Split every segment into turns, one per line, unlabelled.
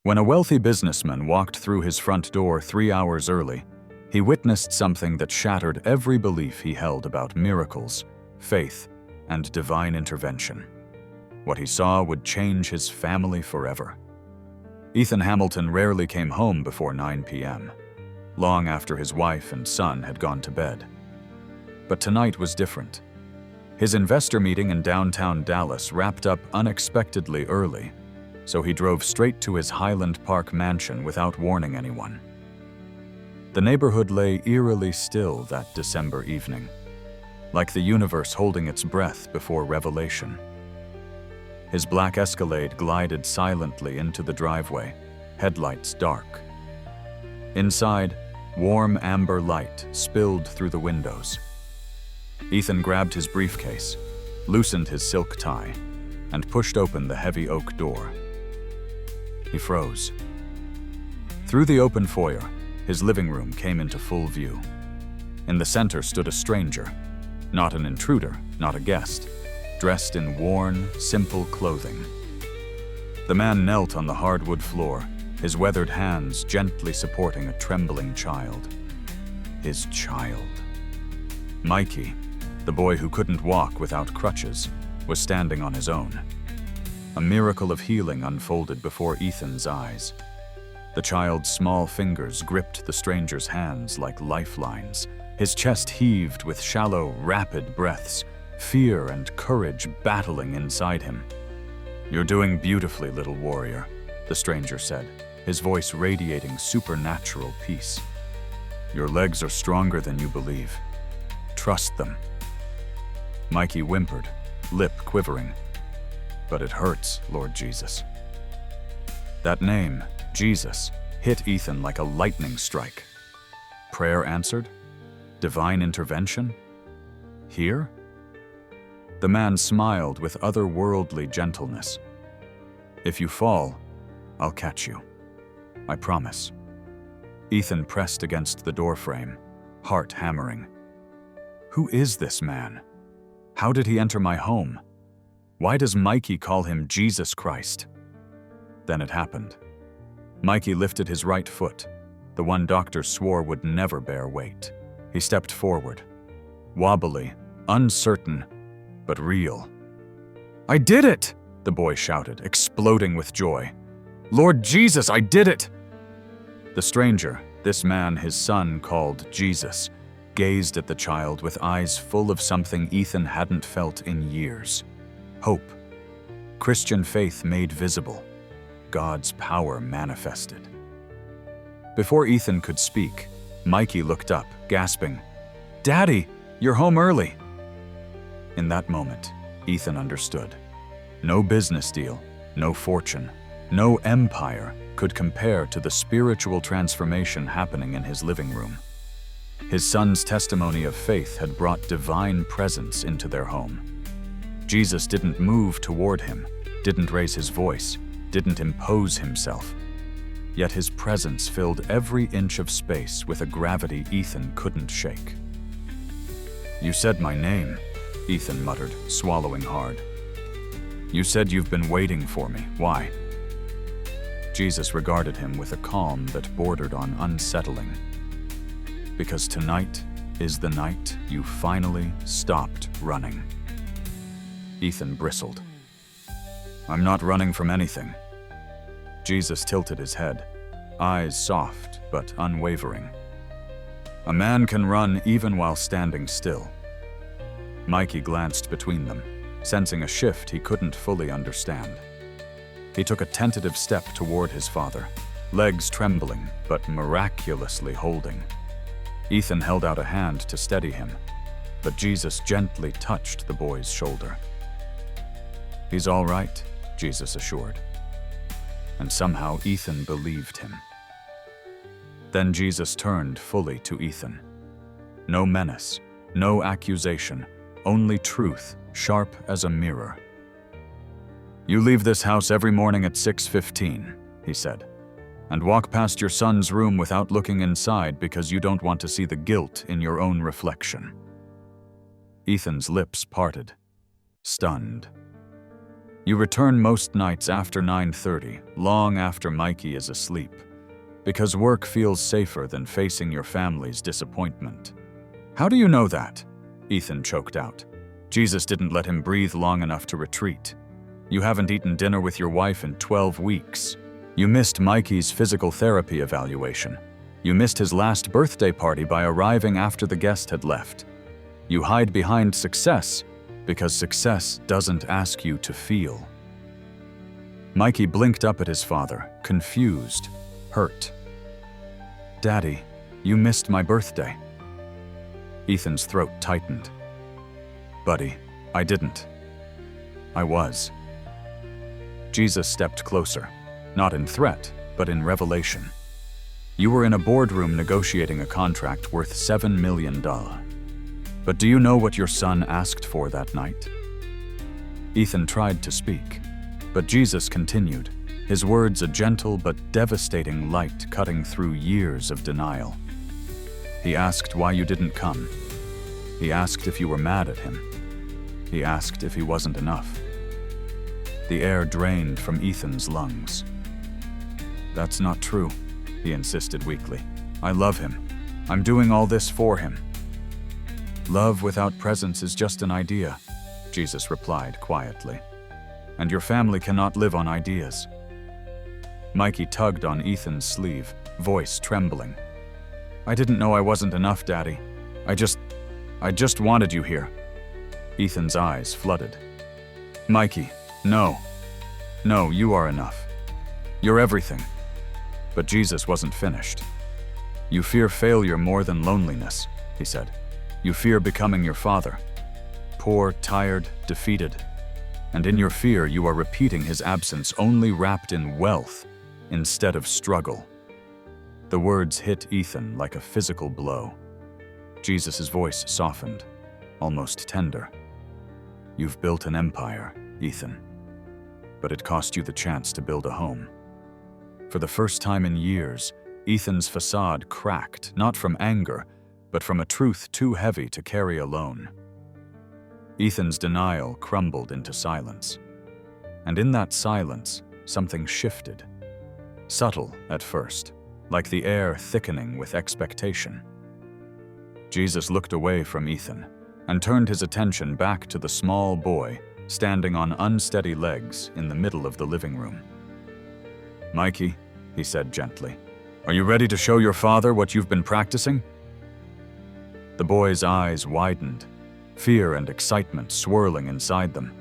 When a wealthy businessman walked through his front door 3 hours early, he witnessed something that shattered every belief he held about miracles, faith, and divine intervention. What he saw would change his family forever. Ethan Hamilton rarely came home before 9 p.m., long after his wife and son had gone to bed. But tonight was different. His investor meeting in downtown Dallas wrapped up unexpectedly early, so he drove straight to his Highland Park mansion without warning anyone. The neighborhood lay eerily still that December evening, like the universe holding its breath before revelation. His black Escalade glided silently into the driveway, headlights dark. Inside, warm amber light spilled through the windows. Ethan grabbed his briefcase, loosened his silk tie, and pushed open the heavy oak door. He froze. Through the open foyer, his living room came into full view. In the center stood a stranger, not an intruder, not a guest, dressed in worn, simple clothing. The man knelt on the hardwood floor, his weathered hands gently supporting a trembling child. His child. Mikey, the boy who couldn't walk without crutches, was standing on his own. A miracle of healing unfolded before Ethan's eyes. The child's small fingers gripped the stranger's hands like lifelines. His chest heaved with shallow, rapid breaths, fear and courage battling inside him. "You're doing beautifully, little warrior," the stranger said, his voice radiating supernatural peace. "Your legs are stronger than you believe. Trust them." Mikey whimpered, lip quivering. "But it hurts, Lord Jesus." That name, Jesus, hit Ethan like a lightning strike. Prayer answered? Divine intervention? Here? The man smiled with otherworldly gentleness. "If you fall, I'll catch you. I promise." Ethan pressed against the doorframe, heart hammering. Who is this man? How did he enter my home? Why does Mikey call him Jesus Christ? Then it happened. Mikey lifted his right foot, the one doctors swore would never bear weight. He stepped forward, wobbly, uncertain, but real. "I did it!" the boy shouted, exploding with joy. "Lord Jesus, I did it!" The stranger, this man his son called Jesus, gazed at the child with eyes full of something Ethan hadn't felt in years. Hope. Christian faith made visible. God's power manifested. Before Ethan could speak, Mikey looked up, gasping, "Daddy, you're home early." In that moment, Ethan understood. No business deal, no fortune, no empire could compare to the spiritual transformation happening in his living room. His son's testimony of faith had brought divine presence into their home. Jesus didn't move toward him, didn't raise his voice, didn't impose himself. Yet his presence filled every inch of space with a gravity Ethan couldn't shake. "You said my name," Ethan muttered, swallowing hard. "You said you've been waiting for me. Why?" Jesus regarded him with a calm that bordered on unsettling. "Because tonight is the night you finally stopped running." Ethan bristled. "I'm not running from anything." Jesus tilted his head, eyes soft but unwavering. "A man can run even while standing still." Mikey glanced between them, sensing a shift he couldn't fully understand. He took a tentative step toward his father, legs trembling but miraculously holding. Ethan held out a hand to steady him, but Jesus gently touched the boy's shoulder. "He's all right," Jesus assured. And somehow Ethan believed him. Then Jesus turned fully to Ethan. No menace, no accusation, only truth, sharp as a mirror. "You leave this house every morning at 6:15, he said, "and walk past your son's room without looking inside because you don't want to see the guilt in your own reflection." Ethan's lips parted, stunned. You return most nights after 9:30, long after Mikey is asleep, because work feels safer than facing your family's disappointment. How do you know that? Ethan choked out. Jesus didn't let him breathe long enough to retreat. You haven't eaten dinner with your wife in 12 weeks. You missed Mikey's physical therapy evaluation. You missed his last birthday party by arriving after the guest had left. You hide behind success because success doesn't ask you to feel. Mikey blinked up at his father, confused, hurt. Daddy, you missed my birthday. Ethan's throat tightened. Buddy, I didn't. I was. Jesus stepped closer, not in threat, but in revelation. You were in a boardroom negotiating a contract worth $7 million. But do you know what your son asked for that night? Ethan tried to speak, but Jesus continued, his words a gentle but devastating light cutting through years of denial. He asked why you didn't come. He asked if you were mad at him. He asked if he wasn't enough. The air drained from Ethan's lungs. That's not true, he insisted weakly. I love him. I'm doing all this for him. Love without presence is just an idea, Jesus replied quietly. And your family cannot live on ideas. Mikey tugged on Ethan's sleeve, voice trembling. I didn't know I wasn't enough, Daddy. I just wanted you here. Ethan's eyes flooded. Mikey, no. No, you are enough. You're everything. But Jesus wasn't finished. You fear failure more than loneliness, he said. You fear becoming your father. Poor, tired, defeated. And in your fear, you are repeating his absence only wrapped in wealth instead of struggle. The words hit Ethan like a physical blow. Jesus' voice softened, almost tender. You've built an empire, Ethan. But it cost you the chance to build a home. For the first time in years, Ethan's facade cracked, not from anger, but from a truth too heavy to carry alone. Ethan's denial crumbled into silence. And in that silence, something shifted. Subtle at first, like the air thickening with expectation. Jesus looked away from Ethan and turned his attention back to the small boy standing on unsteady legs in the middle of the living room. Mikey, he said gently, are you ready to show your father what you've been practicing? The boy's eyes widened, fear and excitement swirling inside them.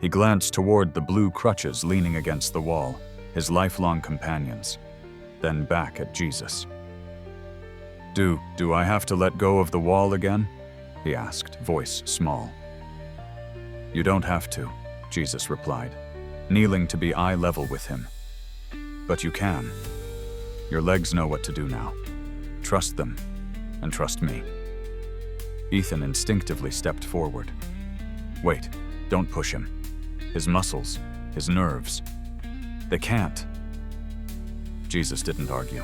He glanced toward the blue crutches leaning against the wall, his lifelong companions, then back at Jesus. Do I have to let go of the wall again? He asked, voice small. You don't have to, Jesus replied, kneeling to be eye level with him. But you can. Your legs know what to do now. Trust them, and trust me. Ethan instinctively stepped forward. Wait, don't push him. His muscles, his nerves. They can't. Jesus didn't argue.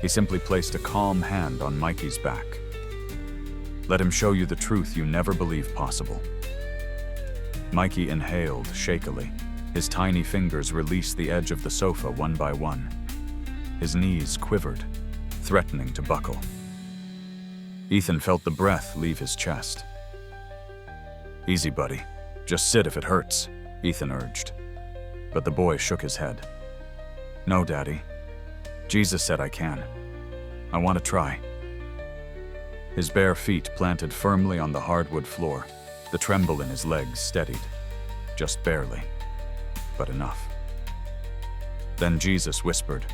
He simply placed a calm hand on Mikey's back. Let him show you the truth you never believed possible. Mikey inhaled shakily. His tiny fingers released the edge of the sofa one by one. His knees quivered, threatening to buckle. Ethan felt the breath leave his chest. Easy, buddy. Just sit if it hurts, Ethan urged. But the boy shook his head. No, Daddy. Jesus said I can. I want to try. His bare feet planted firmly on the hardwood floor, the tremble in his legs steadied. Just barely, but enough. Then Jesus whispered,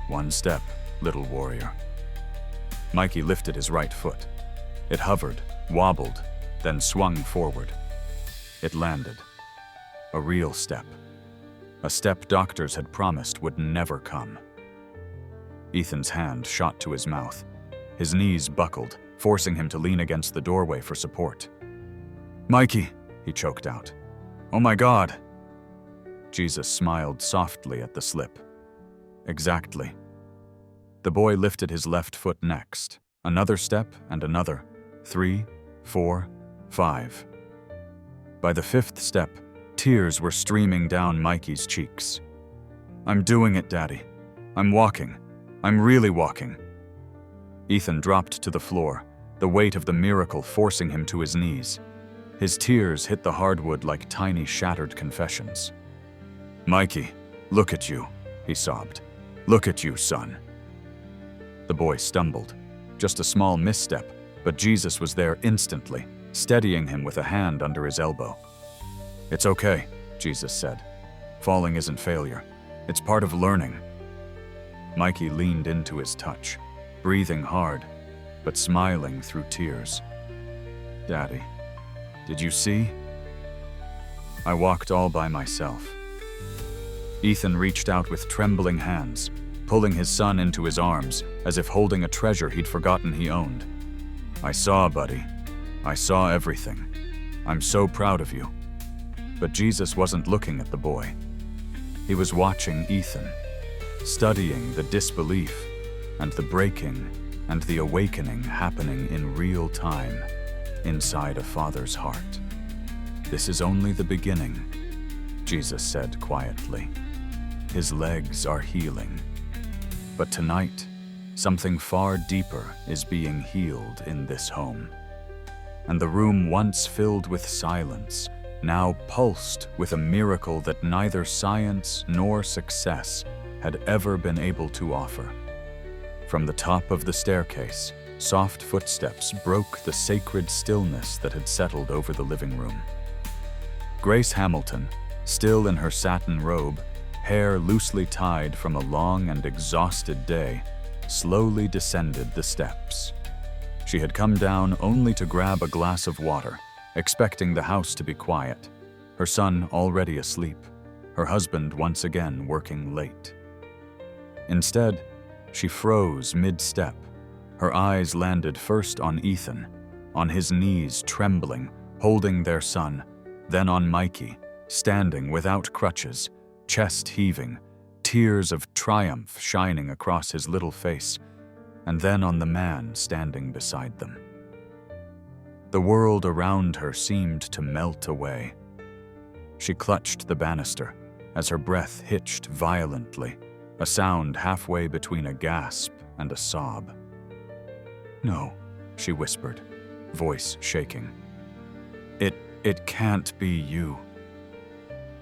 "One step, little warrior." Mikey lifted his right foot. It hovered, wobbled, then swung forward. It landed. A real step. A step doctors had promised would never come. Ethan's hand shot to his mouth. His knees buckled, forcing him to lean against the doorway for support. "Mikey," he choked out. "Oh my God." Jesus smiled softly at the slip. Exactly. The boy lifted his left foot next. Another step and another. 3, 4, 5. By the 5th step, Tears were streaming down Mikey's cheeks. "I'm doing it, Daddy. I'm walking. I'm really walking." Ethan dropped to the floor, the weight of the miracle forcing him to his knees. His tears hit the hardwood like tiny shattered confessions. "Mikey, look at you," he sobbed. "Look at you, son." The boy stumbled. Just a small misstep, but Jesus was there instantly, steadying him with a hand under his elbow. "It's okay," Jesus said. "Falling isn't failure. It's part of learning." Mikey leaned into his touch, breathing hard, but smiling through tears. "Daddy, did you see? I walked all by myself." Ethan reached out with trembling hands, pulling his son into his arms as if holding a treasure he'd forgotten he owned. "I saw, buddy. I saw everything. I'm so proud of you." But Jesus wasn't looking at the boy. He was watching Ethan, studying the disbelief and the breaking and the awakening happening in real time inside a father's heart. "This is only the beginning," Jesus said quietly. "His legs are healing. But tonight, something far deeper is being healed in this home." And the room once filled with silence now pulsed with a miracle that neither science nor success had ever been able to offer. From the top of the staircase, soft footsteps broke the sacred stillness that had settled over the living room. Grace Hamilton, still in her satin robe, hair loosely tied from a long and exhausted day, slowly descended the steps. She had come down only to grab a glass of water, expecting the house to be quiet, her son already asleep, her husband once again working late. Instead, she froze mid-step. Her eyes landed first on Ethan, on his knees trembling, holding their son, then on Mikey, standing without crutches, chest heaving, tears of triumph shining across his little face, and then on the man standing beside them. The world around her seemed to melt away. She clutched the banister as her breath hitched violently, a sound halfway between a gasp and a sob. "No," she whispered, voice shaking. It can't be you."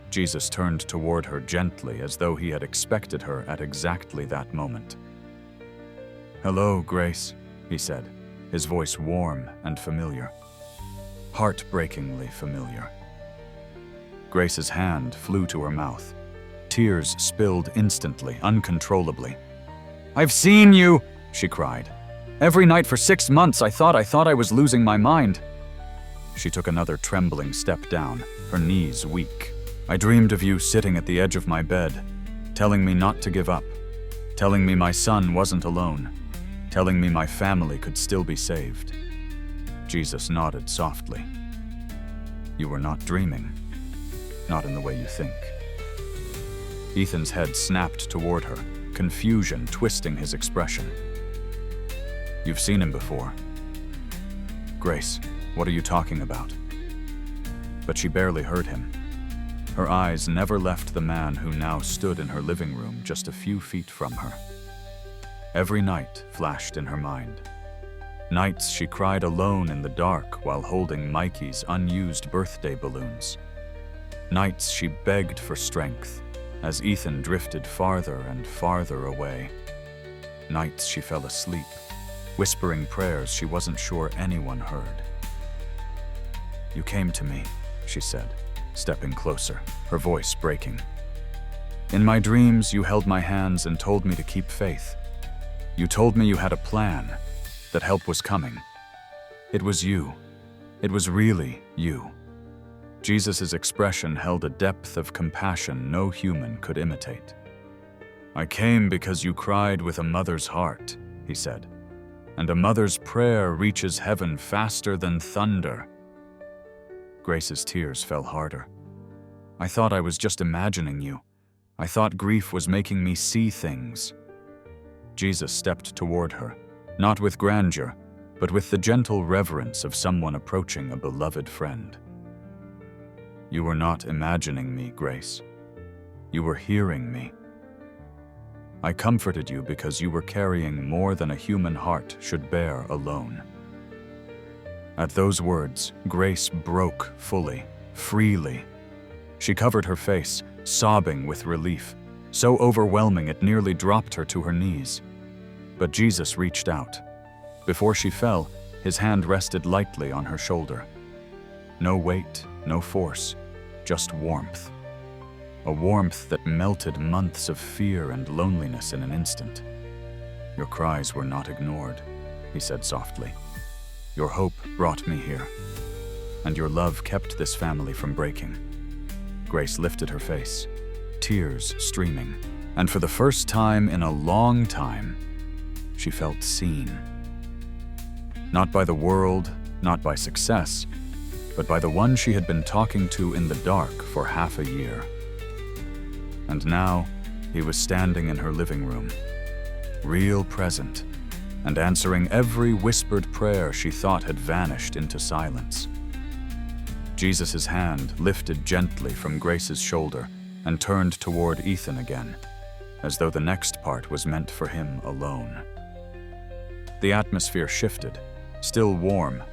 Jesus turned toward her gently as though he had expected her at exactly that moment. "Hello, Grace," he said, his voice warm and familiar. Heartbreakingly familiar. Grace's hand flew to her mouth. Tears spilled instantly, uncontrollably. "I've seen you!" she cried. "Every night for 6 months I thought I was losing my mind." She took another trembling step down, her knees weak. "I dreamed of you sitting at the edge of my bed, telling me not to give up, telling me my son wasn't alone, telling me my family could still be saved." Jesus nodded softly. "You were not dreaming. Not in the way you think." Ethan's head snapped toward her, confusion twisting his expression. "You've seen him before." "Grace, what are you talking about?" But she barely heard him. Her eyes never left the man who now stood in her living room just a few feet from her. Every night flashed in her mind. Nights she cried alone in the dark while holding Mikey's unused birthday balloons. Nights she begged for strength as Ethan drifted farther and farther away. Nights she fell asleep, whispering prayers she wasn't sure anyone heard. "You came to me," she said, stepping closer, her voice breaking. "In my dreams, you held my hands and told me to keep faith. You told me you had a plan, that help was coming. It was you. It was really you." Jesus' expression held a depth of compassion no human could imitate. "I came because you cried with a mother's heart," he said, "and a mother's prayer reaches heaven faster than thunder." Grace's tears fell harder. "I thought I was just imagining you. I thought grief was making me see things." Jesus stepped toward her, not with grandeur, but with the gentle reverence of someone approaching a beloved friend. You were not imagining me, Grace. You were hearing me. I comforted you because you were carrying more than a human heart should bear alone." At those words, Grace broke fully, freely. She covered her face, sobbing with relief, so overwhelming it nearly dropped her to her knees. But Jesus reached out. Before she fell, his hand rested lightly on her shoulder. No weight, no force, just warmth. A warmth that melted months of fear and loneliness in an instant. "Your cries were not ignored," he said softly. "Your hope brought me here, and your love kept this family from breaking." Grace lifted her face, tears streaming, and for the first time in a long time, she felt seen. Not by the world, not by success, but by the one she had been talking to in the dark for half a year. And now, he was standing in her living room, real present, and answering every whispered prayer she thought had vanished into silence. Jesus' hand lifted gently from Grace's shoulder and turned toward Ethan again, as though the next part was meant for him alone. The atmosphere shifted, still warm,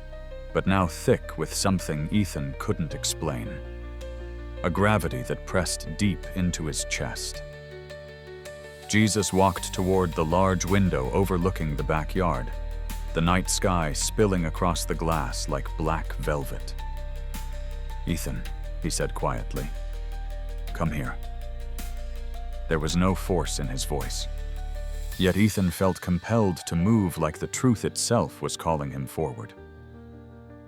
but now thick with something Ethan couldn't explain. A gravity that pressed deep into his chest. Jesus walked toward the large window overlooking the backyard, the night sky spilling across the glass like black velvet. "Ethan," he said quietly, "come here." There was no force in his voice. Yet Ethan felt compelled to move like the truth itself was calling him forward.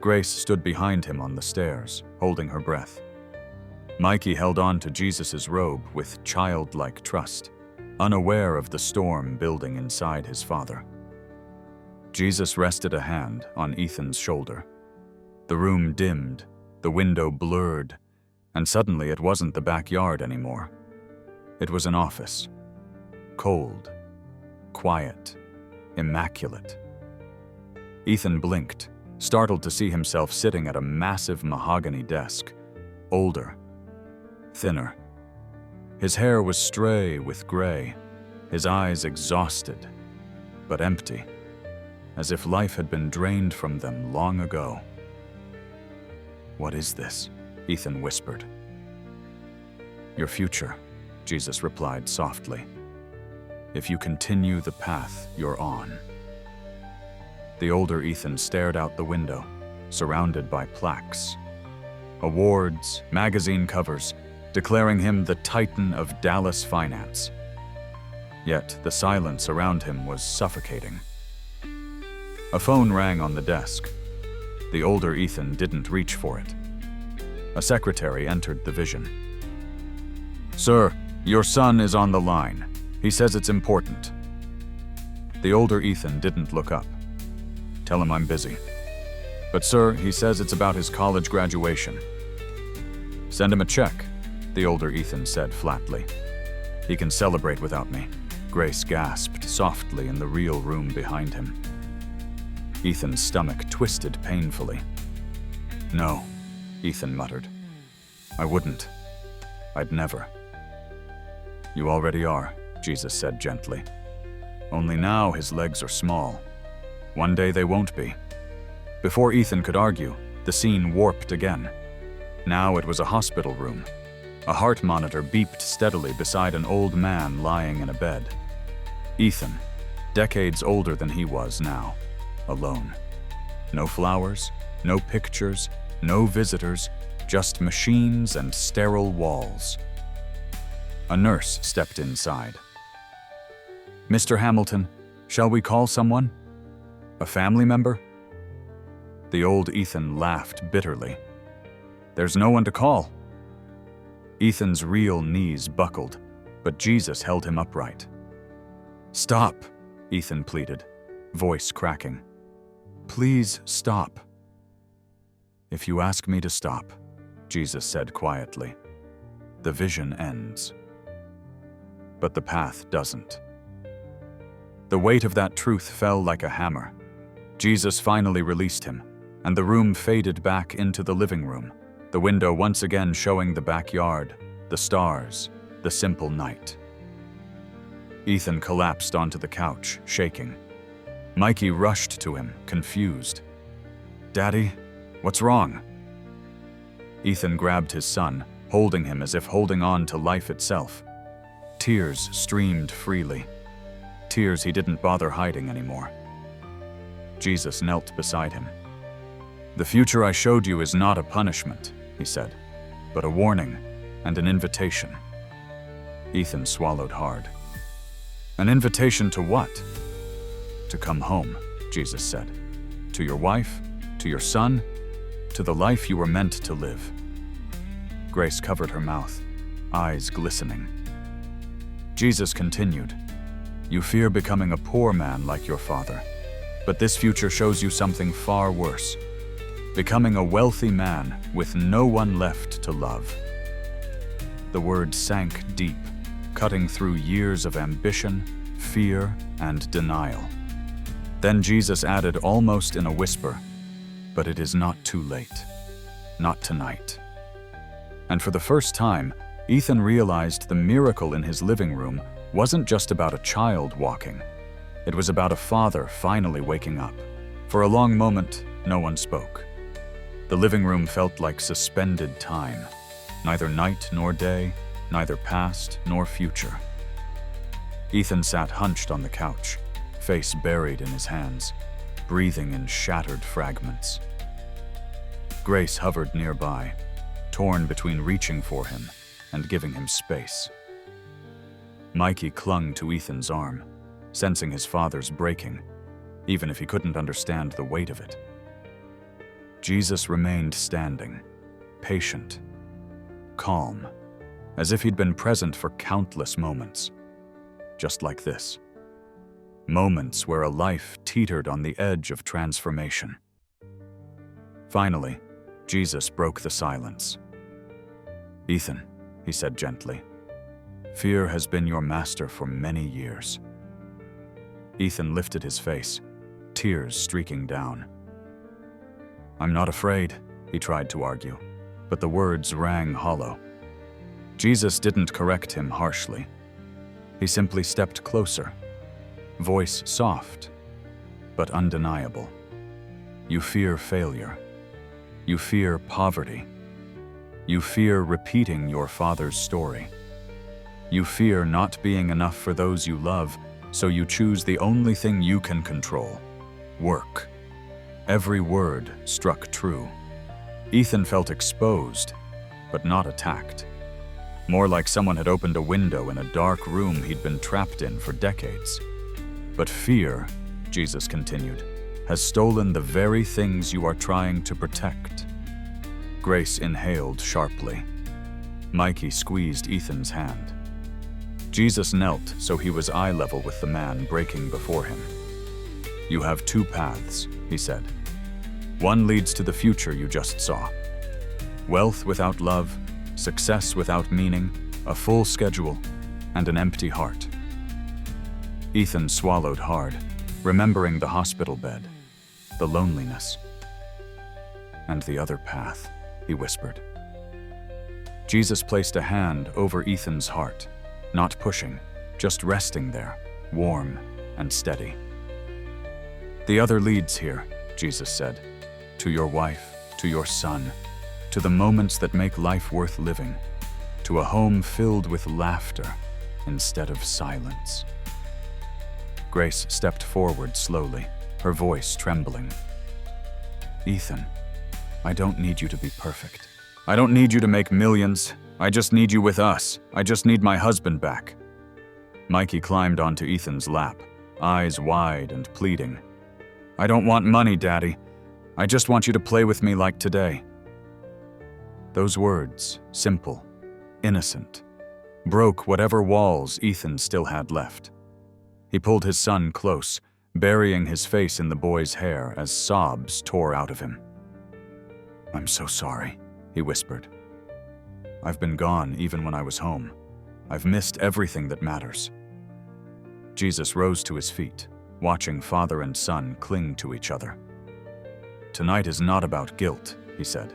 Grace stood behind him on the stairs, holding her breath. Mikey held on to Jesus' robe with childlike trust, unaware of the storm building inside his father. Jesus rested a hand on Ethan's shoulder. The room dimmed, the window blurred, and suddenly it wasn't the backyard anymore. It was an office. Cold, quiet, immaculate. Ethan blinked, startled to see himself sitting at a massive mahogany desk, older, thinner. His hair was stray with gray, his eyes exhausted, but empty, as if life had been drained from them long ago. "What is this?" Ethan whispered. "Your future," Jesus replied softly. "If you continue the path you're on." The older Ethan stared out the window, surrounded by plaques. Awards, magazine covers, declaring him the titan of Dallas finance. Yet the silence around him was suffocating. A phone rang on the desk. The older Ethan didn't reach for it. A secretary entered the vision. "Sir, your son is on the line. He says it's important." The older Ethan didn't look up. "Tell him I'm busy." "But sir, he says it's about his college graduation." "Send him a check," the older Ethan said flatly. "He can celebrate without me," Grace gasped softly in the real room behind him. Ethan's stomach twisted painfully. "No," Ethan muttered. "I wouldn't. I'd never." "You already are," Jesus said gently. "Only now his legs are small. One day they won't be." Before Ethan could argue, the scene warped again. Now it was a hospital room. A heart monitor beeped steadily beside an old man lying in a bed. Ethan, decades older than he was now, alone. No flowers, no pictures, no visitors, just machines and sterile walls. A nurse stepped inside. "Mr. Hamilton, shall we call someone? A family member?" The old Ethan laughed bitterly. "There's no one to call." Ethan's real knees buckled, but Jesus held him upright. "Stop," Ethan pleaded, voice cracking. "Please stop." "If you ask me to stop," Jesus said quietly, "the vision ends. But the path doesn't." The weight of that truth fell like a hammer. Jesus finally released him, and the room faded back into the living room, the window once again showing the backyard, the stars, the simple night. Ethan collapsed onto the couch, shaking. Mikey rushed to him, confused. "Daddy, what's wrong?" Ethan grabbed his son, holding him as if holding on to life itself. Tears streamed freely. Tears he didn't bother hiding anymore. Jesus knelt beside him. "The future I showed you is not a punishment," he said, "but a warning and an invitation." Ethan swallowed hard. "An invitation to what?" "To come home," Jesus said. "To your wife, to your son, to the life you were meant to live." Grace covered her mouth, eyes glistening. Jesus continued, "You fear becoming a poor man like your father, but this future shows you something far worse. Becoming a wealthy man with no one left to love." The word sank deep, cutting through years of ambition, fear, and denial. Then Jesus added almost in a whisper, "But it is not too late. Not tonight." And for the first time, Ethan realized the miracle in his living room wasn't just about a child walking. It was about a father finally waking up. For a long moment, no one spoke. The living room felt like suspended time. Neither night nor day, neither past nor future. Ethan sat hunched on the couch, face buried in his hands, breathing in shattered fragments. Grace hovered nearby, torn between reaching for him and giving him space. Mikey clung to Ethan's arm, sensing his father's breaking, even if he couldn't understand the weight of it. Jesus remained standing, patient, calm, as if he'd been present for countless moments, just like this. Moments where a life teetered on the edge of transformation. Finally, Jesus broke the silence. "Ethan," he said gently, "fear has been your master for many years." Ethan lifted his face, tears streaking down. "I'm not afraid," he tried to argue, but the words rang hollow. Jesus didn't correct him harshly. He simply stepped closer, voice soft, but undeniable. "You fear failure. You fear poverty. You fear repeating your father's story. You fear not being enough for those you love, so you choose the only thing you can control: work." Every word struck true. Ethan felt exposed, but not attacked. More like someone had opened a window in a dark room he'd been trapped in for decades. "But fear," Jesus continued, "has stolen the very things you are trying to protect." Grace inhaled sharply. Mikey squeezed Ethan's hand. Jesus knelt so he was eye level with the man breaking before him. "You have two paths," he said. "One leads to the future you just saw. Wealth without love, success without meaning, a full schedule, and an empty heart." Ethan swallowed hard, remembering the hospital bed, the loneliness. "And the other path," he whispered. Jesus placed a hand over Ethan's heart, not pushing, just resting there, warm and steady. "The other leads here," Jesus said, "to your wife, to your son, to the moments that make life worth living, to a home filled with laughter instead of silence." Grace stepped forward slowly, her voice trembling. "Ethan, I don't need you to be perfect. I don't need you to make millions. I just need you with us. I just need my husband back." Mikey climbed onto Ethan's lap, eyes wide and pleading. "I don't want money, Daddy. I just want you to play with me like today." Those words, simple, innocent, broke whatever walls Ethan still had left. He pulled his son close, burying his face in the boy's hair as sobs tore out of him. "I'm so sorry," he whispered. "I've been gone even when I was home. I've missed everything that matters." Jesus rose to his feet, watching father and son cling to each other. "Tonight is not about guilt," he said.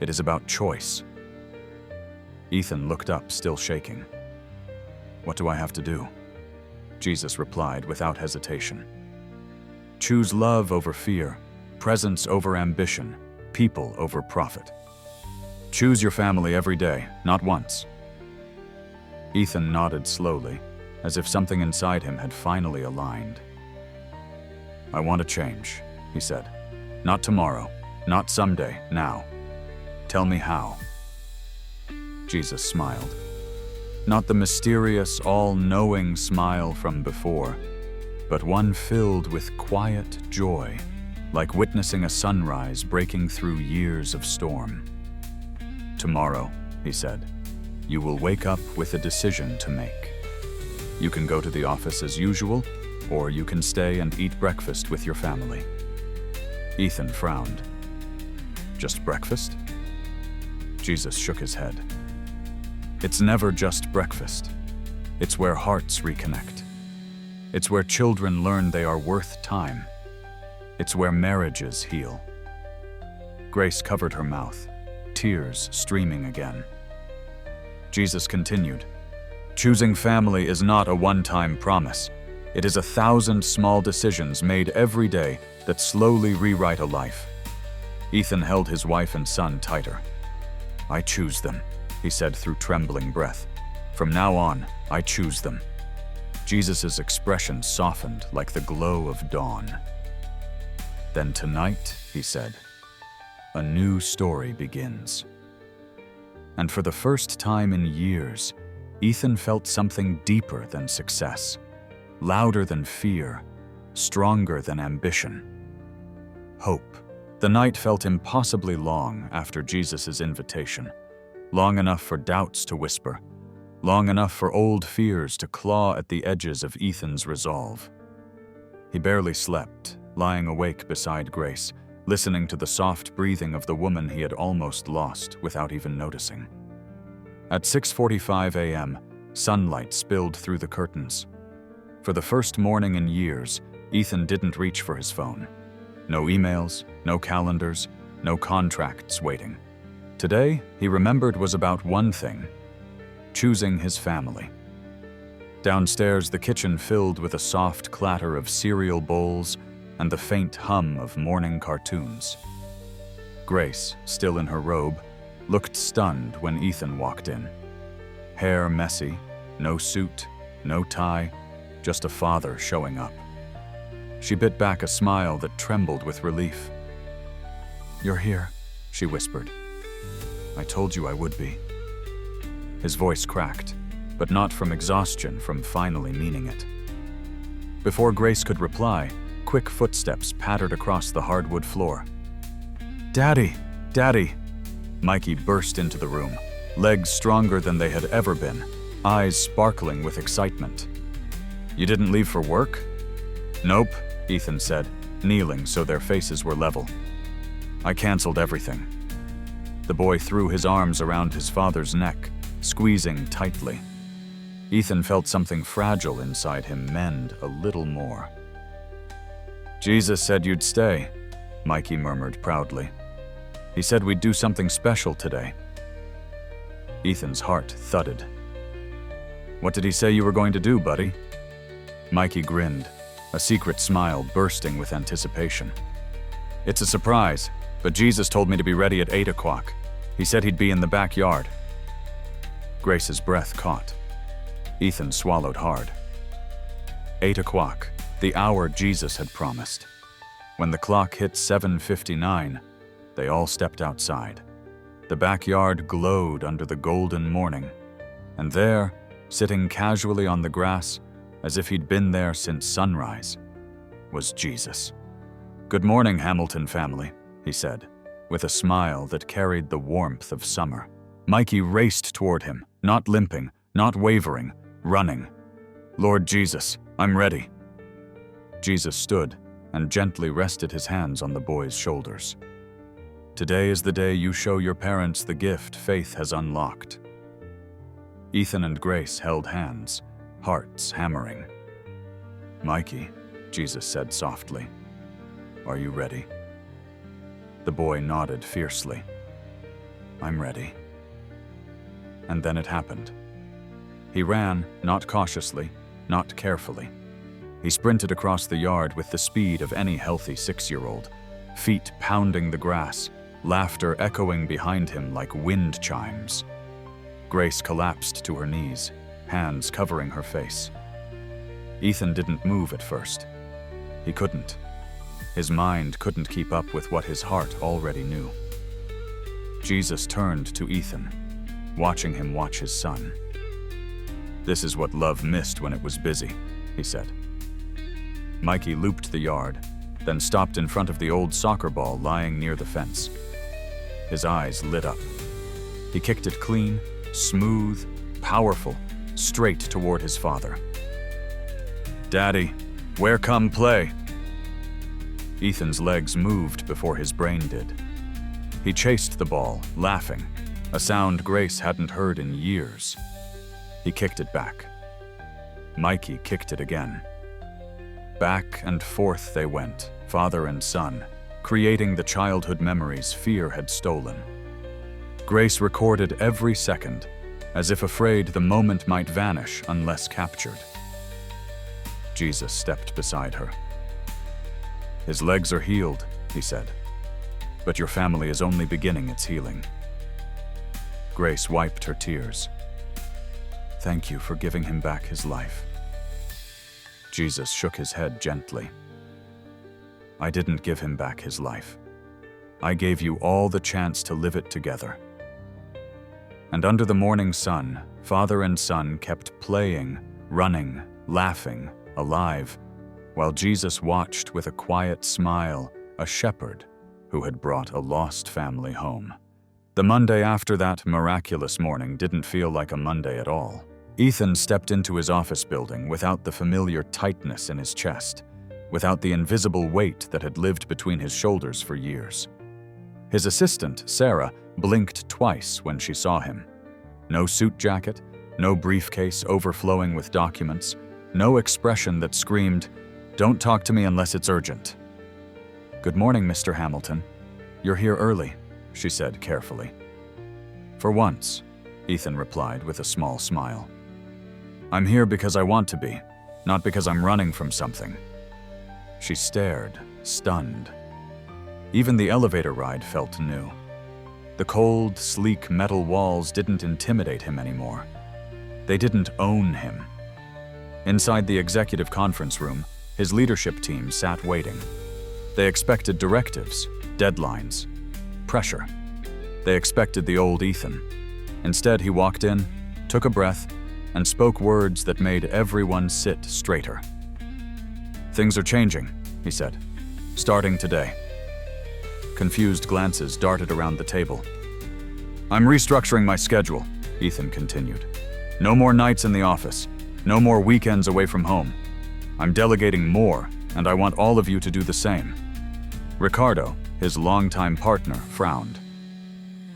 It is about choice. Ethan looked up, still shaking. What do I have to do? Jesus replied without hesitation. Choose love over fear, presence over ambition, people over profit. Choose your family every day, not once. Ethan nodded slowly, as if something inside him had finally aligned. I want to change, he said. Not tomorrow, not someday, now. Tell me how. Jesus smiled. Not the mysterious, all-knowing smile from before, but one filled with quiet joy, like witnessing a sunrise breaking through years of storm. Tomorrow, he said, you will wake up with a decision to make. You can go to the office as usual, or you can stay and eat breakfast with your family. Ethan frowned. Just breakfast? Jesus shook his head. It's never just breakfast. It's where hearts reconnect. It's where children learn they are worth time. It's where marriages heal. Grace covered her mouth, tears streaming again. Jesus continued, choosing family is not a one-time promise. It is 1,000 small decisions made every day that slowly rewrite a life. Ethan held his wife and son tighter. I choose them, he said through trembling breath. From now on, I choose them. Jesus' expression softened like the glow of dawn. Then tonight, he said, a new story begins. And for the first time in years, Ethan felt something deeper than success, louder than fear, stronger than ambition. Hope. The night felt impossibly long after Jesus' invitation, long enough for doubts to whisper, long enough for old fears to claw at the edges of Ethan's resolve. He barely slept, lying awake beside Grace, listening to the soft breathing of the woman he had almost lost without even noticing. At 6:45 a.m., sunlight spilled through the curtains. For the first morning in years, Ethan didn't reach for his phone. No emails, no calendars, no contracts waiting. Today, he remembered, was about one thing: choosing his family. Downstairs, the kitchen filled with a soft clatter of cereal bowls and the faint hum of morning cartoons. Grace, still in her robe, looked stunned when Ethan walked in. Hair messy, no suit, no tie, just a father showing up. She bit back a smile that trembled with relief. You're here, she whispered. I told you I would be. His voice cracked, but not from exhaustion, from finally meaning it. Before Grace could reply, quick footsteps pattered across the hardwood floor. Daddy! Daddy! Mikey burst into the room, legs stronger than they had ever been, eyes sparkling with excitement. You didn't leave for work? Nope, Ethan said, kneeling so their faces were level. I canceled everything. The boy threw his arms around his father's neck, squeezing tightly. Ethan felt something fragile inside him mend a little more. Jesus said you'd stay, Mikey murmured proudly. He said we'd do something special today. Ethan's heart thudded. What did he say you were going to do, buddy? Mikey grinned, a secret smile bursting with anticipation. It's a surprise, but Jesus told me to be ready at 8 o'clock. He said he'd be in the backyard. Grace's breath caught. Ethan swallowed hard. 8 o'clock, the hour Jesus had promised. When the clock hit 7:59, they all stepped outside. The backyard glowed under the golden morning, and there, sitting casually on the grass, as if he'd been there since sunrise, was Jesus. Good morning, Hamilton family, he said, with a smile that carried the warmth of summer. Mikey raced toward him, not limping, not wavering, running. Lord Jesus, I'm ready. Jesus stood and gently rested his hands on the boy's shoulders. Today is the day you show your parents the gift faith has unlocked. Ethan and Grace held hands, hearts hammering. Mikey, Jesus said softly, are you ready? The boy nodded fiercely. I'm ready. And then it happened. He ran, not cautiously, not carefully. He sprinted across the yard with the speed of any healthy 6-year-old, feet pounding the grass, laughter echoing behind him like wind chimes. Grace collapsed to her knees, hands covering her face. Ethan didn't move at first. He couldn't. His mind couldn't keep up with what his heart already knew. Jesus turned to Ethan, watching him watch his son. "This is what love missed when it was busy," he said. Mikey looped the yard, then stopped in front of the old soccer ball lying near the fence. His eyes lit up. He kicked it clean, smooth, powerful, straight toward his father. "Daddy, where come play?" Ethan's legs moved before his brain did. He chased the ball, laughing, a sound Grace hadn't heard in years. He kicked it back. Mikey kicked it again. Back and forth they went, father and son, creating the childhood memories fear had stolen. Grace recorded every second, as if afraid the moment might vanish unless captured. Jesus stepped beside her. "His legs are healed," he said, "but your family is only beginning its healing." Grace wiped her tears. "Thank you for giving him back his life." Jesus shook his head gently. "I didn't give him back his life. I gave you all the chance to live it together." And under the morning sun, father and son kept playing, running, laughing, alive, while Jesus watched with a quiet smile a shepherd who had brought a lost family home. The Monday after that miraculous morning didn't feel like a Monday at all. Ethan stepped into his office building without the familiar tightness in his chest, without the invisible weight that had lived between his shoulders for years. His assistant, Sarah, blinked twice when she saw him. No suit jacket, no briefcase overflowing with documents, no expression that screamed, "Don't talk to me unless it's urgent." "Good morning, Mr. Hamilton. You're here early," she said carefully. "For once," Ethan replied with a small smile. "I'm here because I want to be, not because I'm running from something." She stared, stunned. Even the elevator ride felt new. The cold, sleek metal walls didn't intimidate him anymore. They didn't own him. Inside the executive conference room, his leadership team sat waiting. They expected directives, deadlines, pressure. They expected the old Ethan. Instead, he walked in, took a breath, and spoke words that made everyone sit straighter. "Things are changing," he said, "starting today." Confused glances darted around the table. "I'm restructuring my schedule," Ethan continued. "No more nights in the office. No more weekends away from home. I'm delegating more, and I want all of you to do the same." Ricardo, his longtime partner, frowned.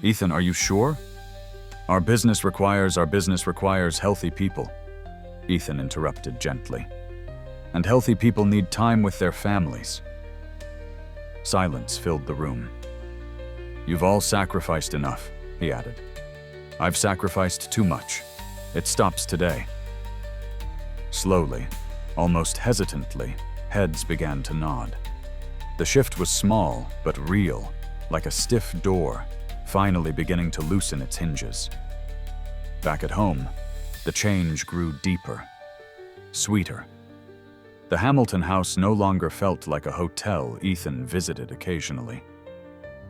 "Ethan, are you sure?" Our business requires healthy people," Ethan interrupted gently. "And healthy people need time with their families." Silence filled the room. "You've all sacrificed enough," he added. "I've sacrificed too much. It stops today." Slowly, almost hesitantly, heads began to nod. The shift was small but real, like a stiff door, finally beginning to loosen its hinges. Back at home, the change grew deeper, sweeter. The Hamilton house no longer felt like a hotel Ethan visited occasionally.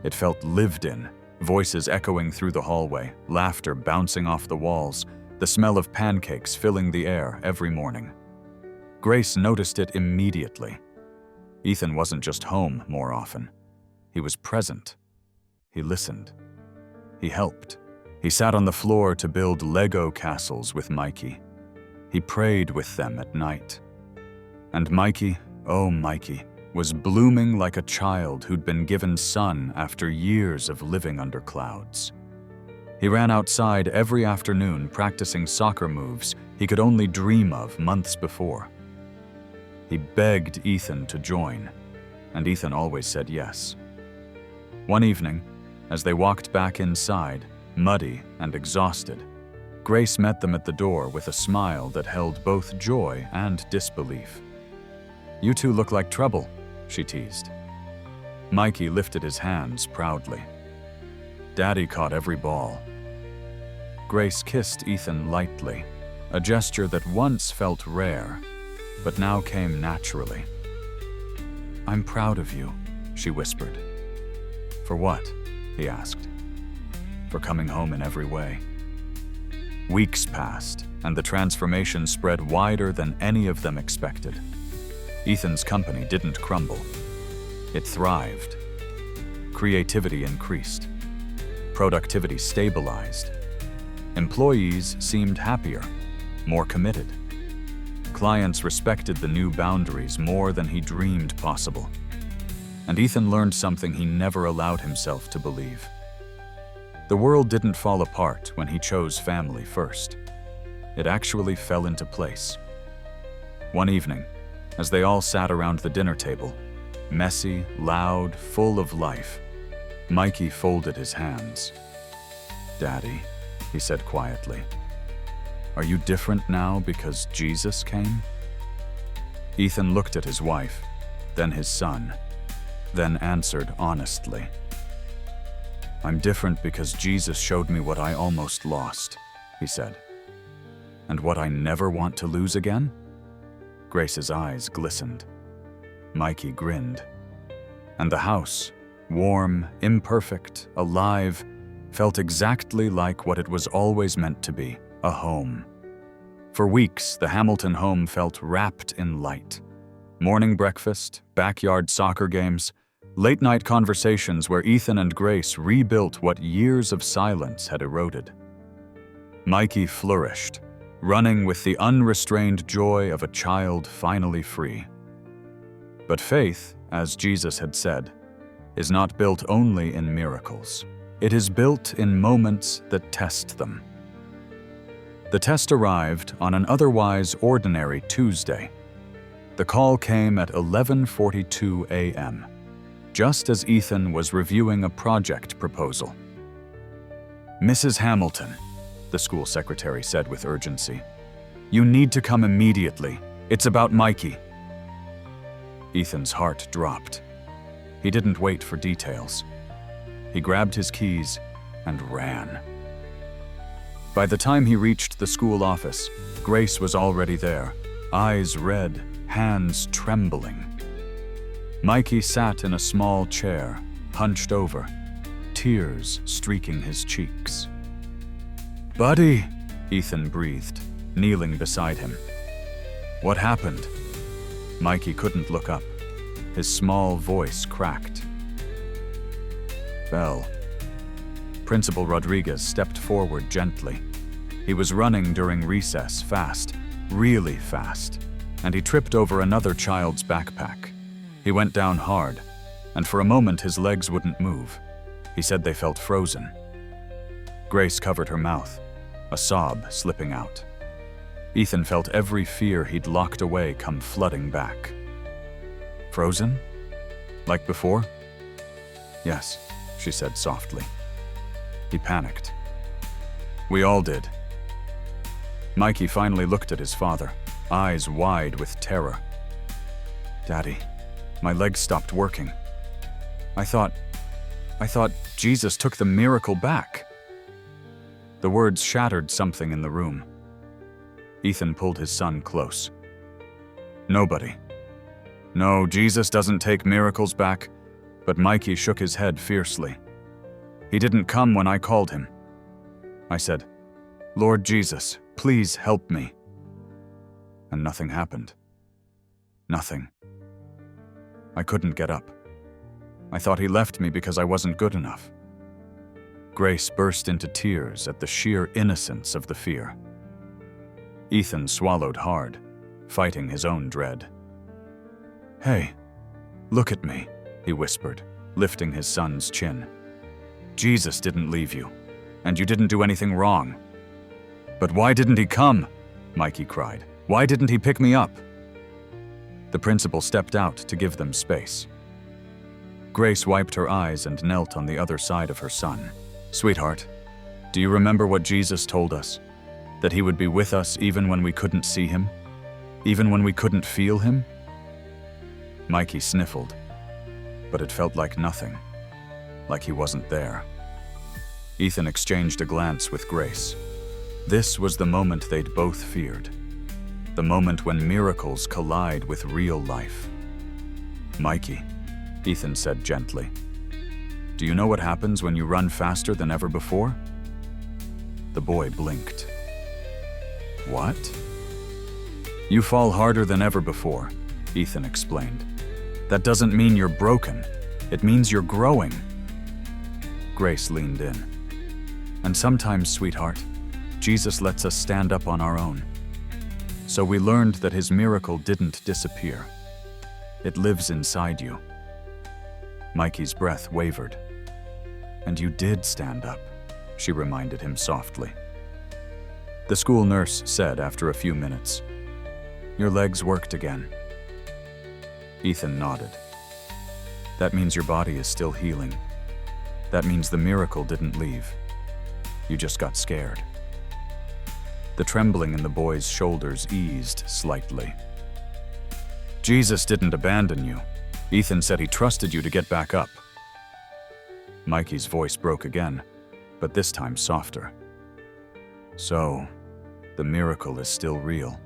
It felt lived in, voices echoing through the hallway, laughter bouncing off the walls, the smell of pancakes filling the air every morning. Grace noticed it immediately. Ethan wasn't just home more often. He was present. He listened. He helped. He sat on the floor to build Lego castles with Mikey. He prayed with them at night. And Mikey, oh Mikey, was blooming like a child who'd been given sun after years of living under clouds. He ran outside every afternoon practicing soccer moves he could only dream of months before. He begged Ethan to join, and Ethan always said yes. One evening, as they walked back inside, muddy and exhausted. Grace met them at the door with a smile that held both joy and disbelief. "You two look like trouble," she teased. Mikey lifted his hands proudly. "Daddy caught every ball." Grace kissed Ethan lightly, a gesture that once felt rare, but now came naturally. "I'm proud of you," she whispered. "For what?" he asked. "For coming home in every way." Weeks passed, and the transformation spread wider than any of them expected. Ethan's company didn't crumble. It thrived. Creativity increased. Productivity stabilized. Employees seemed happier, more committed. Clients respected the new boundaries more than he dreamed possible. And Ethan learned something he never allowed himself to believe. The world didn't fall apart when he chose family first. It actually fell into place. One evening, as they all sat around the dinner table, messy, loud, full of life, Mikey folded his hands. "Daddy," he said quietly, "are you different now because Jesus came?" Ethan looked at his wife, then his son, then answered honestly, "I'm different because Jesus showed me what I almost lost," he said. "And what I never want to lose again?" Grace's eyes glistened. Mikey grinned. And the house, warm, imperfect, alive, felt exactly like what it was always meant to be, a home. For weeks, the Hamilton home felt wrapped in light. Morning breakfast, backyard soccer games, late-night conversations where Ethan and Grace rebuilt what years of silence had eroded. Mikey flourished, running with the unrestrained joy of a child finally free. But faith, as Jesus had said, is not built only in miracles. It is built in moments that test them. The test arrived on an otherwise ordinary Tuesday. The call came at 11:42 a.m., just as Ethan was reviewing a project proposal. "Mrs. Hamilton," the school secretary said with urgency, "you need to come immediately. It's about Mikey." Ethan's heart dropped. He didn't wait for details. He grabbed his keys and ran. By the time he reached the school office, Grace was already there, eyes red, hands trembling. Mikey sat in a small chair, hunched over, tears streaking his cheeks. "Buddy," Ethan breathed, kneeling beside him. "What happened?" Mikey couldn't look up. His small voice cracked. "Belle." Principal Rodriguez stepped forward gently. He was running during recess, fast, really fast, and he tripped over another child's backpack. He went down hard, and for a moment his legs wouldn't move. He said they felt frozen. Grace covered her mouth, a sob slipping out. Ethan felt every fear he'd locked away come flooding back. "Frozen? Like before?" "Yes," she said softly. He panicked. We all did. Mikey finally looked at his father, eyes wide with terror. "Daddy, my legs stopped working. I thought Jesus took the miracle back." The words shattered something in the room. Ethan pulled his son close. "Nobody. No, Jesus doesn't take miracles back," but Mikey shook his head fiercely. "He didn't come when I called him. I said, 'Lord Jesus, please help me.' And nothing happened. Nothing. I couldn't get up. I thought he left me because I wasn't good enough." Grace burst into tears at the sheer innocence of the fear. Ethan swallowed hard, fighting his own dread. "Hey, look at me," he whispered, lifting his son's chin. "Jesus didn't leave you, and you didn't do anything wrong." "But why didn't he come?" Mikey cried. "Why didn't he pick me up?" The principal stepped out to give them space. Grace wiped her eyes and knelt on the other side of her son. "Sweetheart, Do you remember what Jesus told us? That he would be with us even when we couldn't see him? Even when we couldn't feel him? Mikey sniffled, but it felt like nothing, like he wasn't there. Ethan exchanged a glance with Grace. This was the moment they'd both feared. The moment when miracles collide with real life. Mikey, Ethan said gently, do you know what happens when you run faster than ever before? The boy blinked. What? You fall harder than ever before, Ethan explained. That doesn't mean you're broken. It means you're growing. Grace leaned in. And sometimes, sweetheart, Jesus lets us stand up on our own. So we learned that his miracle didn't disappear. It lives inside you. Mikey's breath wavered. And you did stand up, she reminded him softly. The school nurse said after a few minutes, your legs worked again. Ethan nodded. That means your body is still healing. That means the miracle didn't leave. You just got scared. The trembling in the boy's shoulders eased slightly. Jesus didn't abandon you. Ethan said he trusted you to get back up. Mikey's voice broke again, but this time softer. So, the miracle is still real.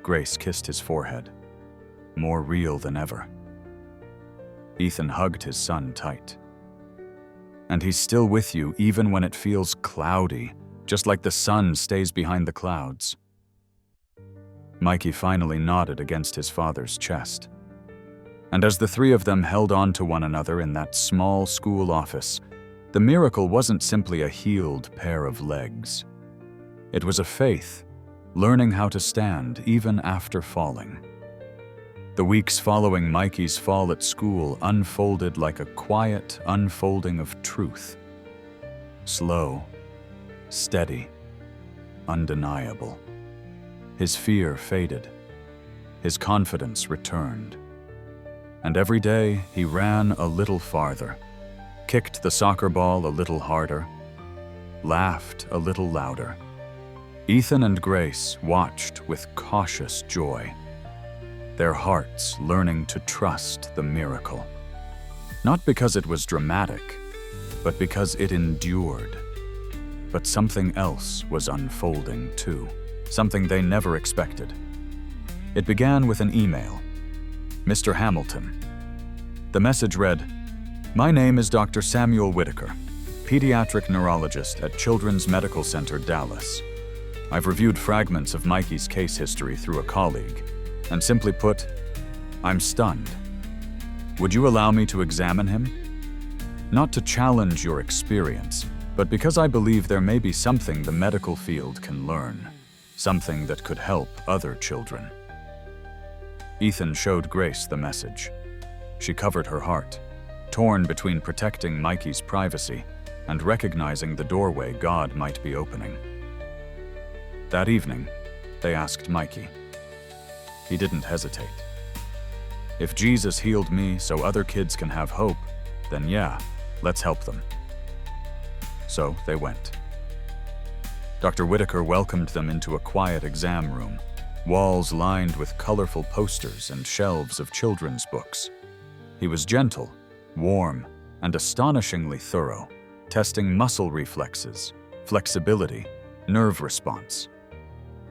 Grace kissed his forehead, more real than ever. Ethan hugged his son tight. And he's still with you even when it feels cloudy, just like the sun stays behind the clouds. Mikey finally nodded against his father's chest. And as the three of them held on to one another in that small school office, the miracle wasn't simply a healed pair of legs. It was a faith, learning how to stand even after falling. The weeks following Mikey's fall at school unfolded like a quiet unfolding of truth. Slow, steady, undeniable. His fear faded. His confidence returned. And every day he ran a little farther, kicked the soccer ball a little harder, laughed a little louder. Ethan and Grace watched with cautious joy, their hearts learning to trust the miracle. Not because it was dramatic, but because it endured. But something else was unfolding too, something they never expected. It began with an email. Mr. Hamilton. The message read, my name is Dr. Samuel Whitaker, pediatric neurologist at Children's Medical Center, Dallas. I've reviewed fragments of Mikey's case history through a colleague, and simply put, I'm stunned. Would you allow me to examine him? Not to challenge your experience, but because I believe there may be something the medical field can learn, something that could help other children. Ethan showed Grace the message. She covered her heart, torn between protecting Mikey's privacy and recognizing the doorway God might be opening. That evening, they asked Mikey. He didn't hesitate. If Jesus healed me so other kids can have hope, then yeah, let's help them. So they went. Dr. Whitaker welcomed them into a quiet exam room, walls lined with colorful posters and shelves of children's books. He was gentle, warm, and astonishingly thorough, testing muscle reflexes, flexibility, nerve response.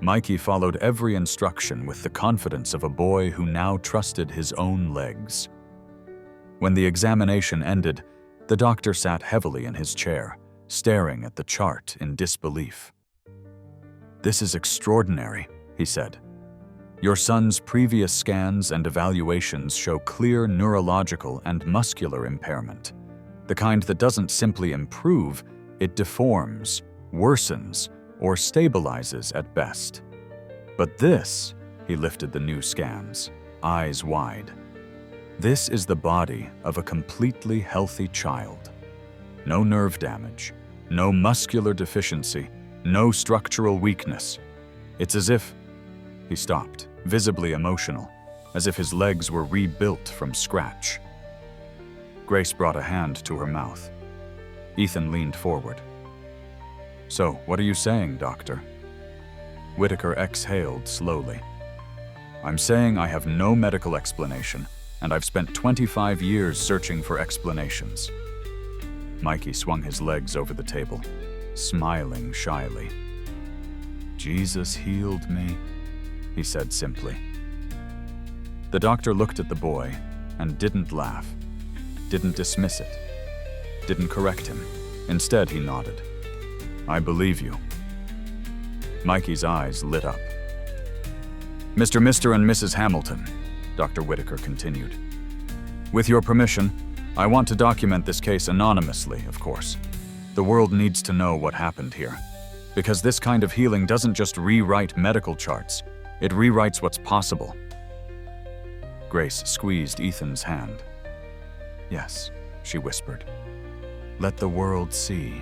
Mikey followed every instruction with the confidence of a boy who now trusted his own legs. When the examination ended, the doctor sat heavily in his chair, staring at the chart in disbelief. This is extraordinary, he said. Your son's previous scans and evaluations show clear neurological and muscular impairment, the kind that doesn't simply improve, it deforms, worsens, or stabilizes at best. But this, he lifted the new scans, eyes wide. This is the body of a completely healthy child. No nerve damage, no muscular deficiency, no structural weakness. It's as if, he stopped, visibly emotional, as if his legs were rebuilt from scratch. Grace brought a hand to her mouth. Ethan leaned forward. So, what are you saying, Doctor? Whitaker exhaled slowly. I'm saying I have no medical explanation, and I've spent 25 years searching for explanations. Mikey swung his legs over the table, smiling shyly. Jesus healed me, he said simply. The doctor looked at the boy and didn't laugh, didn't dismiss it, didn't correct him. Instead, he nodded. I believe you. Mikey's eyes lit up. Mr. and Mrs. Hamilton, Dr. Whitaker continued. With your permission, I want to document this case anonymously, of course. The world needs to know what happened here. Because this kind of healing doesn't just rewrite medical charts, it rewrites what's possible. Grace squeezed Ethan's hand. Yes, she whispered. Let the world see.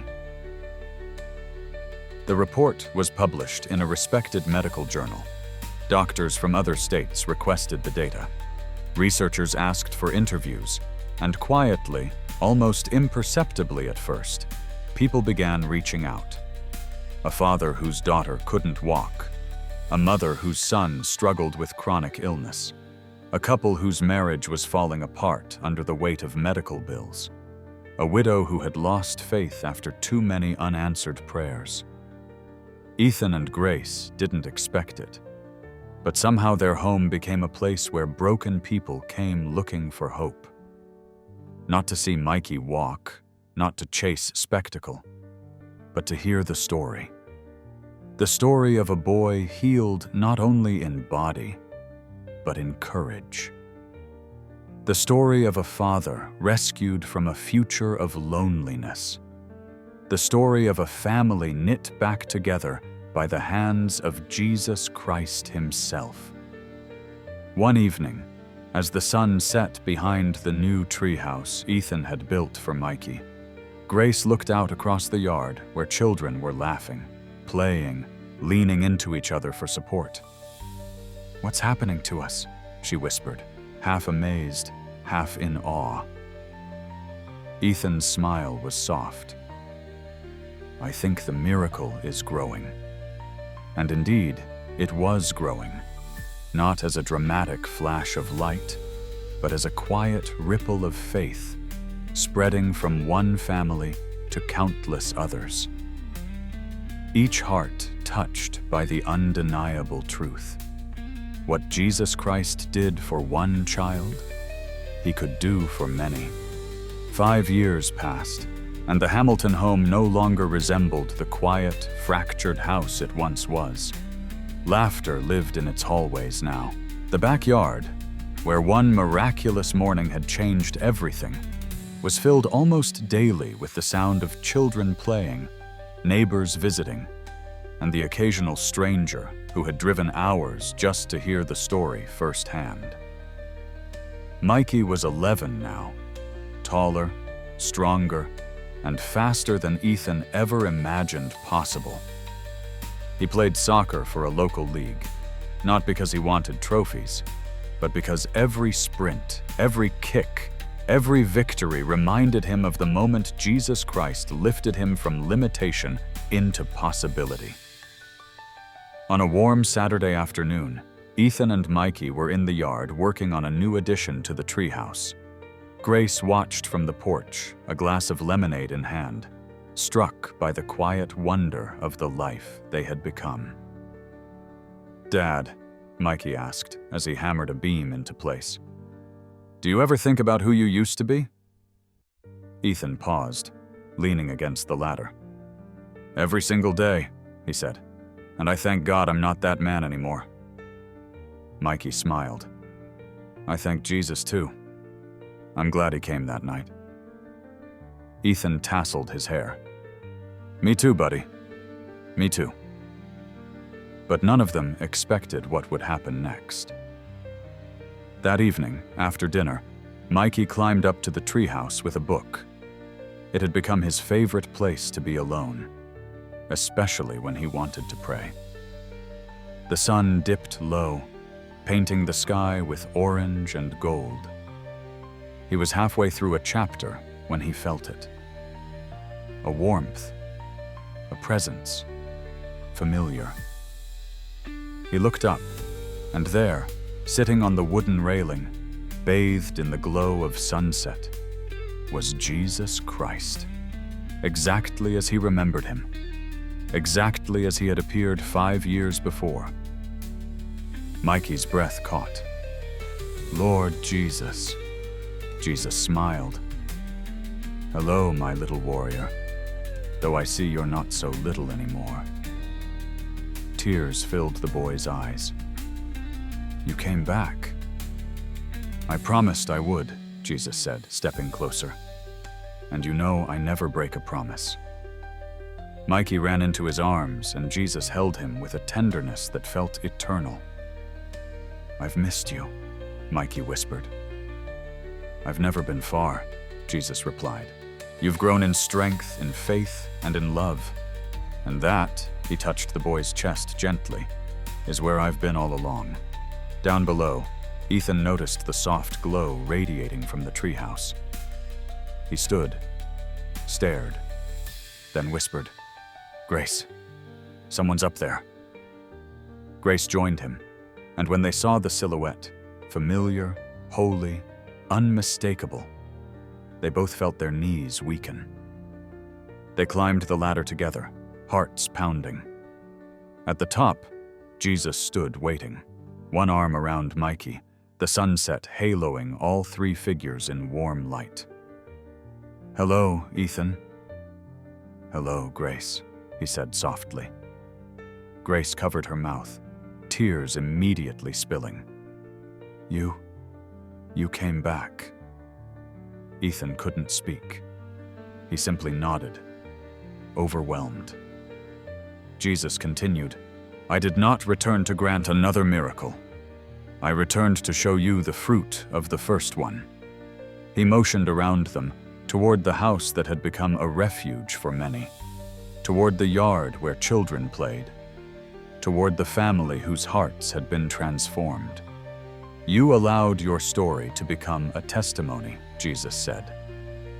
The report was published in a respected medical journal. Doctors from other states requested the data. Researchers asked for interviews, and quietly, almost imperceptibly at first, people began reaching out. A father whose daughter couldn't walk, a mother whose son struggled with chronic illness, a couple whose marriage was falling apart under the weight of medical bills, a widow who had lost faith after too many unanswered prayers. Ethan and Grace didn't expect it, but somehow their home became a place where broken people came looking for hope. Not to see Mikey walk, not to chase spectacle, but to hear the story. The story of a boy healed not only in body, but in courage. The story of a father rescued from a future of loneliness. The story of a family knit back together by the hands of Jesus Christ himself. One evening, as the sun set behind the new treehouse Ethan had built for Mikey, Grace looked out across the yard where children were laughing, playing, leaning into each other for support. What's happening to us? She whispered, half amazed, half in awe. Ethan's smile was soft. I think the miracle is growing. And indeed, it was growing, not as a dramatic flash of light, but as a quiet ripple of faith, spreading from one family to countless others. Each heart touched by the undeniable truth. What Jesus Christ did for one child, he could do for many. 5 years passed, and the Hamilton home no longer resembled the quiet, fractured house it once was. Laughter lived in its hallways now. The backyard, where one miraculous morning had changed everything, was filled almost daily with the sound of children playing, neighbors visiting, and the occasional stranger who had driven hours just to hear the story firsthand. Mikey was 11 now, taller, stronger, and faster than Ethan ever imagined possible. He played soccer for a local league, not because he wanted trophies, but because every sprint, every kick, every victory reminded him of the moment Jesus Christ lifted him from limitation into possibility. On a warm Saturday afternoon, Ethan and Mikey were in the yard working on a new addition to the treehouse. Grace watched from the porch, a glass of lemonade in hand, struck by the quiet wonder of the life they had become. Dad, Mikey asked as he hammered a beam into place, do you ever think about who you used to be? Ethan paused, leaning against the ladder. Every single day, he said, and I thank God I'm not that man anymore. Mikey smiled. I thank Jesus too. I'm glad he came that night. Ethan tousled his hair. Me too, buddy. Me too. But none of them expected what would happen next. That evening, after dinner, Mikey climbed up to the treehouse with a book. It had become his favorite place to be alone, especially when he wanted to pray. The sun dipped low, painting the sky with orange and gold. He was halfway through a chapter when he felt it. A warmth, a presence, familiar. He looked up, and there, sitting on the wooden railing, bathed in the glow of sunset, was Jesus Christ, exactly as he remembered him, exactly as he had appeared 5 years before. Mikey's breath caught. "Lord Jesus." Jesus smiled. "Hello, my little warrior, though I see you're not so little anymore." Tears filled the boy's eyes. "You came back." "I promised I would," Jesus said, stepping closer. "And you know I never break a promise." Mikey ran into his arms, and Jesus held him with a tenderness that felt eternal. "I've missed you," Mikey whispered. "I've never been far," Jesus replied. "You've grown in strength, in faith, and in love. And that," he touched the boy's chest gently, "is where I've been all along." Down below, Ethan noticed the soft glow radiating from the treehouse. He stood, stared, then whispered, "Grace, someone's up there." Grace joined him, and when they saw the silhouette, familiar, holy, unmistakable, they both felt their knees weaken. They climbed the ladder together, hearts pounding. At the top, Jesus stood waiting, one arm around Mikey, the sunset haloing all three figures in warm light. "Hello, Ethan." "Hello, Grace," he said softly. Grace covered her mouth, tears immediately spilling. You came back." Ethan couldn't speak. He simply nodded, overwhelmed. Jesus continued, "I did not return to grant another miracle. I returned to show you the fruit of the first one." He motioned around them, toward the house that had become a refuge for many, toward the yard where children played, toward the family whose hearts had been transformed. "You allowed your story to become a testimony," Jesus said,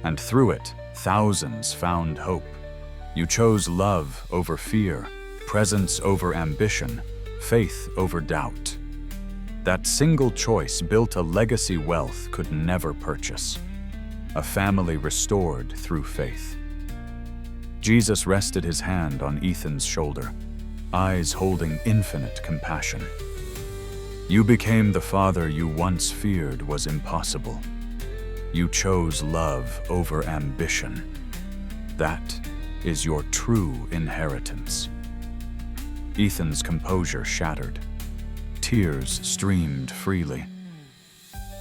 "and through it, thousands found hope. You chose love over fear, presence over ambition, faith over doubt. That single choice built a legacy wealth could never purchase, a family restored through faith." Jesus rested his hand on Ethan's shoulder, eyes holding infinite compassion. "You became the father you once feared was impossible. You chose love over ambition. That is your true inheritance." Ethan's composure shattered. Tears streamed freely.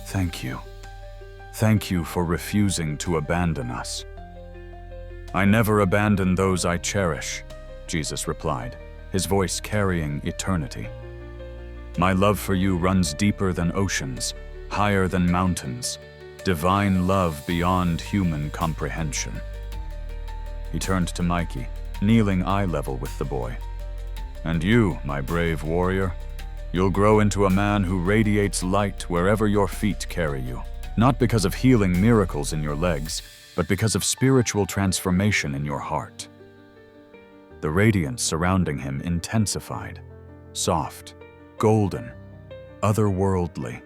"Thank you. Thank you for refusing to abandon us." "I never abandon those I cherish," Jesus replied, his voice carrying eternity. "My love for you runs deeper than oceans, higher than mountains, divine love beyond human comprehension." He turned to Mikey, kneeling eye level with the boy. "And you, my brave warrior, you'll grow into a man who radiates light wherever your feet carry you, not because of healing miracles in your legs, but because of spiritual transformation in your heart." The radiance surrounding him intensified, soft, golden, otherworldly.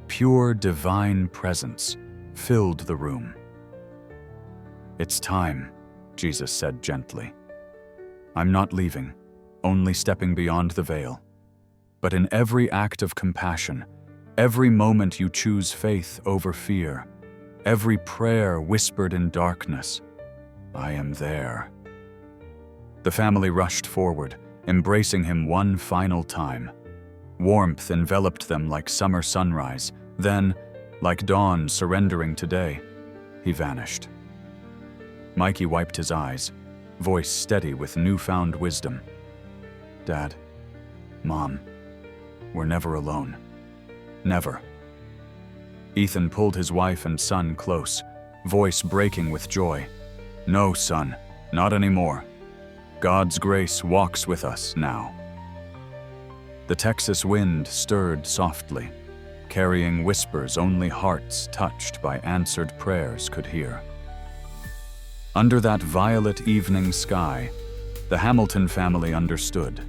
Pure divine presence filled the room. "It's time," Jesus said gently. "I'm not leaving, only stepping beyond the veil. But in every act of compassion, every moment you choose faith over fear, every prayer whispered in darkness, I am there." The family rushed forward, embracing him one final time. Warmth enveloped them like summer sunrise. Then, like dawn surrendering to day, he vanished. Mikey wiped his eyes, voice steady with newfound wisdom. "Dad, Mom, we're never alone. Never." Ethan pulled his wife and son close, voice breaking with joy. "No, son, not anymore. God's grace walks with us now." The Texas wind stirred softly, carrying whispers only hearts touched by answered prayers could hear. Under that violet evening sky, The Hamilton family understood.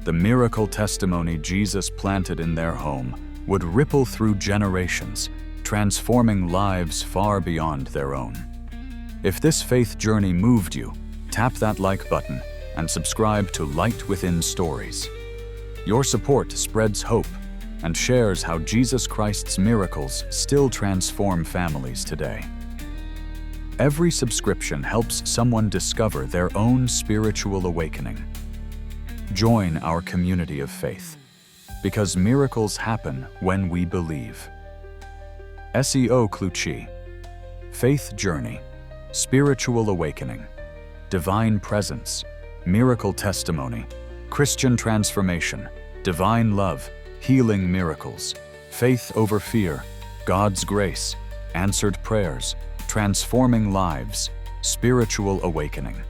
The miracle testimony Jesus planted in their home would ripple through generations, transforming lives far beyond their own. If this faith journey moved you, tap that like button and subscribe to Light Within Stories. Your support spreads hope and shares how Jesus Christ's miracles still transform families today. Every subscription helps someone discover their own spiritual awakening. Join our community of faith, because miracles happen when we believe. SEO Crutches, Faith Journey, Spiritual Awakening, Divine Presence, Miracle Testimony, Christian Transformation, Divine Love, Healing Miracles, Faith Over Fear, God's Grace, Answered Prayers, Transforming Lives, Spiritual Awakening.